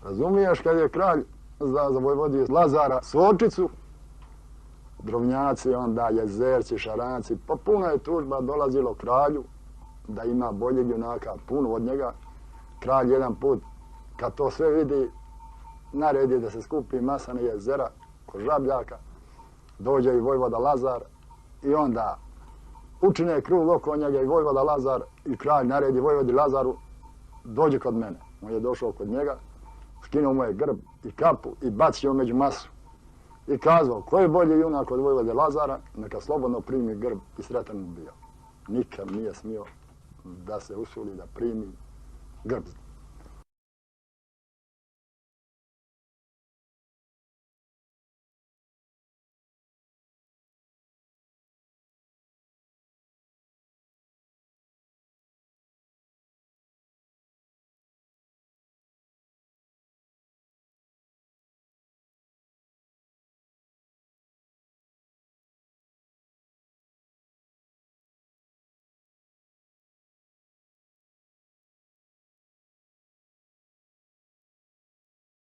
Razumiješ, kad je kralj zavojevodio Lazara Sorčicu, Drovnjaci, onda Jezerci, Šaranci, pa puno je tužba dolazilo kralju da ima boljeg junaka, puno od njega. Kralj jedan put, kad to sve vidi, naredi da se skupi masa na jezera kod Žabljaka, dođe i vojvoda Lazar i onda učine krug oko njega i vojvoda Lazar i kralj naredi vojvodi Lazaru, dođi kod mene. On je došao kod njega, skinuo mu je grb i kapu i bacio među masu. I kazao, ko je bolji junak od vojvode Lazara, neka slobodno primi grb i sretan mu bio. Nikad nije smio da se usuli da primi grb.